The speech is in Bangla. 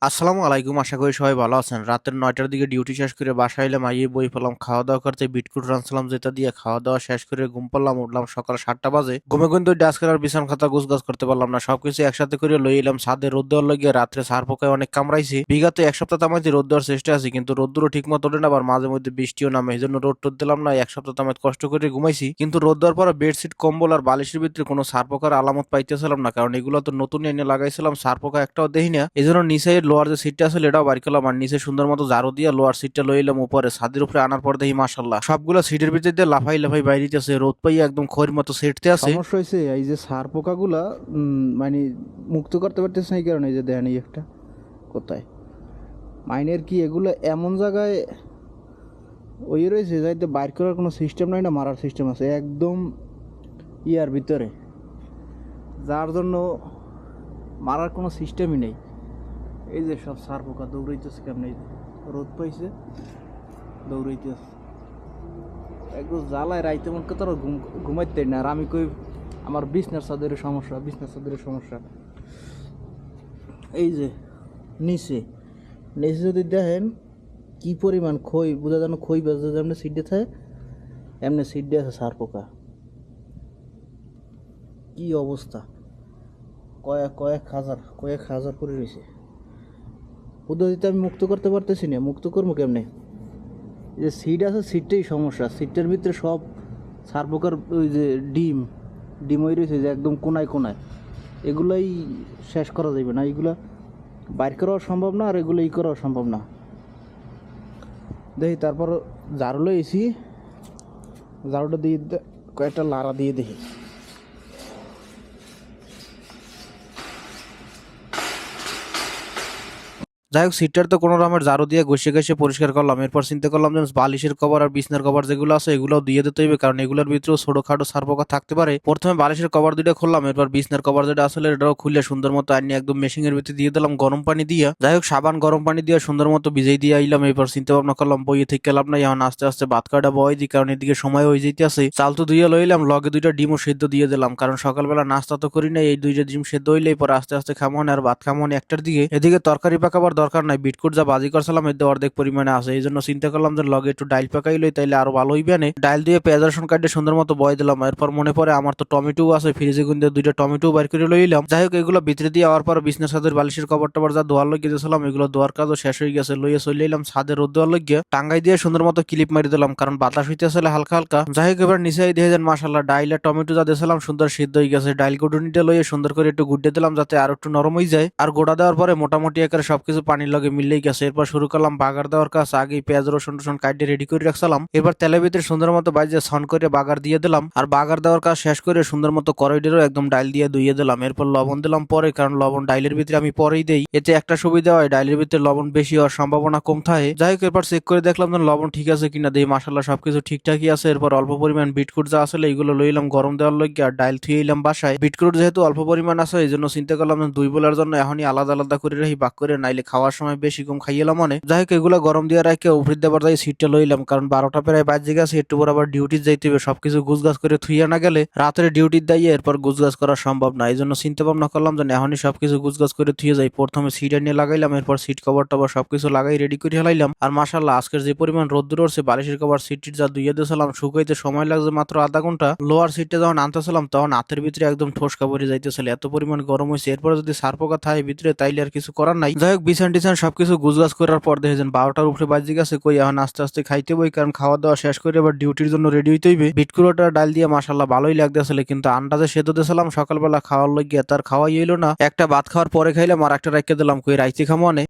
আসসালামু আলাইকুম, আশা করি সবাই ভালো আছেন। রাতের ৯টার দিকে ডিউটি শেষ করে বাসায় এলাম, আইয়ে বই পেলাম, খাওয়া দাওয়া করতে বিটকুট রানছিলাম যেটা দিয়ে খাওয়া দাওয়া শেষ করে ঘুম পারলাম, উঠলাম সকাল ৭টা বাজে। ঘুমে কিন্তু ডাস্কের আর বিছান খাতা গুছগাছ করতে পারলাম না, সবকিছু একসাথে করে লই এলাম ছাদে রোদ দেওয়ার লাগিয়ে। রাত্রে সার পোকায় অনেক কামড়াইছে। বিগত এক সপ্তাহ তামাইতে রোদ দেওয়ার চেষ্টা আছে, কিন্তু রোদ্দুরও ঠিক মতো ওঠে না, আবার মাঝে মধ্যে বৃষ্টিও নামে। এই জন্য রোদ টোদ দিলাম না, এক সপ্তাহ তামাইতে কষ্ট করে ঘুমাইছি। কিন্তু রোদ দেওয়ার পরে বেডশিট কম্বল আর বালিশের ভিতরে কোনো সার পোকার আলামত পাইতেছিলাম না, কারণ এগুলো তো নতুন এনে লাগাইছিলাম, সার পোকা একটাও দেখি না। এই জন্য নিচে লোয়ার যে সিটটা আছে এটাও বাড়ি করলাম, আর নিচে সুন্দর মতো ঝাড়ু দিয়ে লোয়ার সিটটা লই এলাম উপরে। ছাদের উপরে আনার পর দেখি মাশাল্লাহ সবগুলো সিটের ভিতর দিয়ে লাফাই লাফাই বাইরিতেছে, রোদ পাইয়া একদম খড়ির মতো সেটতে আছে। সমস্যা হয়েছে এই যে সার পোকাগুলা মানে মুক্ত করতে পারতেছে না, এই কারণে এই যে দেখেন এই একটা কোথায় মাইনের কি এগুলো এমন জায়গায় ওই রয়েছে যাইতে বাইর করার কোনো সিস্টেম নাই, না মারার সিস্টেম আছে একদম ইয়ার ভিতরে, যার জন্য মারার কোনো সিস্টেমই নেই। এই যে সব সার পোকা দৌড়াইতেছে কেমন, এই যে রোদ পাইছে দৌড়াইতেছে একদম জ্বালায় রাইতে মন কথা ঘুমাইতে না। আর আমি কই আমার বিছনার চাদরের সমস্যা, বিছনার চাদরের সমস্যা। এই যে নিচে নিচে যদি দেখেন কি পরিমাণ খই, বোঝা যেন খই বাজে যেমনি সিডে থাকে এমনি সিডে আছে সার পোকা। কি অবস্থা, কয়েক হাজার করে রয়েছে। পদ্ধতিতে আমি মুক্ত করতে পারতেছি না, মুক্ত করবো কেমনে? যে সিড আছে সিটটাই সমস্যা, সিটটার ভিতরে সব সার পোকার ওই যে ডিম হয়ে রয়েছে যে একদম কোনায় কোনায়। এগুলাই শেষ করা যাবে না, এগুলা বাইর করাও সম্ভব না, আর এগুলো করাও সম্ভব না। দেখি তারপর ঝাড়ু লইছি, ঝাড়ুটা দিয়ে কয়েকটা লাড়া দিয়ে দেখি। যাই হোক, সিটটার তো কোনো রকমের ঝাড়ু দিয়ে ঘষে ঘষে পরিষ্কার করলাম। এরপর চিন্তা করলাম যে বালিশের কভার আর বিছনার কভার যেগুলো আছে এগুলোও দিয়ে দিতে হইবে, কারণ এগুলোর ভিতরেও ছোটখাটো সার পোকা থাকতে পারে। প্রথমে বালিশের কভার দুটো খুললাম, এরপর বিছনার কভার যেটা আসলে এটাও খুলে সুন্দর মতো আনি একদম মেশিনের ভিতরে দিয়ে দিলাম গরম পানি দিয়ে। যাই হোক, সাবান গরম পানি দিয়ে সুন্দর মতো ভিজাই দিয়ে আইলাম। এরপর চিন্তা ভাবনা করলাম বইয়ে থেকে গেলাম না, এখন আস্তে আস্তে ভাত কাটা বয় দিই, কারণ এদিকে সময় হয়ে যেতে আছে। চাল তো ধুয়ে লইলাম, লগে দুইটা ডিমও সেদ্ধ দিয়ে দিলাম, কারণ সকালবেলা নাস্তা তো করি না। এই দুইটা ডিম সেদ্ধ হইলেই পরে আস্তে আস্তে খামন আর ভাত খামন একটার দিকে। এদিকে তরকারি পাকাবার দরকার নাই, বিটকুট যা বাজি করছিলাম এতে অর্ধেক পরিমাণে আছে। এই জন্য চিন্তা করলাম যে লগে একটু ডাইল পাকাই লই, তাইলে আরো ভালো হইবে না। ডাইল দিয়ে পেঁয়াজ রসুন কাটে সুন্দর মতো বয় দিলাম। এরপর মনে পড়ে আমার তো টমেটো আছে ফ্রিজে, কিন্তু দুইটা টমেটো বাইর করে লইলাম। যাই হোক, এগুলো ভিতরে দিয়ে আওয়ার পর বিছনা ছাদের বালিশের কভার টভার যা ধোয়ার লইয়ে দিয়েছিলাম এগুলো ধোয়ার কাজও শেষ হয়ে গেছে, লইয়ে চলে এলাম ছাদে রোদ দেওয়ার লইয়ে। টাঙ্গাই দিয়ে সুন্দর মতো ক্লিপ মারি দিলাম, কারণ বাতাস হইতে আসলে হালকা হালকা। যাই হোক, এবার নিচে দিয়ে যান মাসাল্লাহ ডাইল আর টমেটো যা দিয়েছিলাম সুন্দর সিদ্ধ হয়ে গেছে। ডাইল গুঁড়োনিটা লইয়ে সুন্দর করে একটু গুড্ডে দিলাম যাতে আর একটু নরম হয়ে যায়। আর গোড়া দেওয়ার পরে মোটামুটি একেবারে সবকিছু পানির লগে মিললেই গেছে। এরপর শুরু করলাম বাগার দেওয়ার কাজ। আগে পেঁয়াজ রসুন টসুন কাটে রেডি করে রাখছিলাম, এবার তেলের ভিতরে সুন্দর মতো বাজে ছন করে বাগার দিয়ে দিলাম। আর বাগার দেওয়ার কাজ শেষ করে সুন্দর মতো কড়াইটারও একদম ডাইল দিয়ে ধুইয়ে দিলাম। এরপর লবণ দিলাম পরে, কারণ লবণ ডাইলের ভিতরে আমি পরেই দেই, এতে একটা সুবিধা হয় ডাইলের ভিতরে লবণ বেশি হওয়ার সম্ভাবনা কম থাকে। যাই হোক, এরপর চেক করে দেখলাম যে লবণ ঠিক আছে কিনা, দেই মাসাল্লাহ সবকিছু ঠিকঠাকই আছে। এরপর অল্প পরিমাণ বিটকুট যা আসলে এগুলো লইলাম গরম দেওয়ার লইগে, আর ডাইল থুয়ে এলাম বাসায়। বিটকুট যেহেতু অল্প পরিমাণ আছে এই জন্য চিন্তা করলাম যে দুই বেলার জন্য এখনই আলাদা আলাদা করে রাখি বাক করে, নাইলে খাওয়ার সময় বেশি কম খাইয়েলাম মানে। যাই হোক, এগুলো গরম দিয়ে রাখে উপরে দেবার যাই সিটটা লইলাম, কারণ 12টা প্রায় বাজে গেছে, একটু পর আবার ডিউটি যাইতে হবে। সবকিছু গুছগাছ করে থুইয়া না গেলে রাতের ডিউটির দাইয়ে এরপর গুছগাছ করা সম্ভব না। এই জন্য চিন্তা ভাবনা করলাম যে এখনই সবকিছু গুছগাছ করে থুয়ে যাই। প্রথমে সিট নিয়ে লাগাইলাম, এরপর সিট কভার টভার সবকিছু লাগাই রেডি করে হেলাইলাম। আর মাশাল্লাহ আজকের যে পরিমাণ রোদ্দুর উঠছে, বালিশের কভার সিটটির যা ধুইয়ে দিয়েছিলাম শুকাইতে সময় লাগছে মাত্র আধা ঘন্টা। লোয়ার সিটটা যখন আনতেছিলাম তখন হাতের ভিতরে একদম ঠোসকা পড়ে যাইতেছিল, এত পরিমাণ গরম হয়েছে। এরপরে যদি সার পোকা থাকে ভিতরে তাইলে আর কিছু করার নাই। যাই হোক, বিছান টিছান সবকিছু গুছগাছ করার পর দেখেছেন 12টার উপরে বাজে গেছে। কই এখন আস্তে আস্তে খাইতে বই, কারণ খাওয়া দাওয়া শেষ করে এবার ডিউটির জন্য রেডি হইতে হইবে। বিটকুড়োটা ডাল দিয়ে মাশাল্লাহ ভালোই লাগতেছিল, কিন্তু আন্দাজে সেদ্ধ দিয়েছিলাম সকালবেলা খাওয়ার লইগে, তার খাওয়াই হইলো না। একটা ভাত খাওয়ার পরে খাইলাম আর একটা রাখতে দিলাম, কই রাইতে খামো অনেক।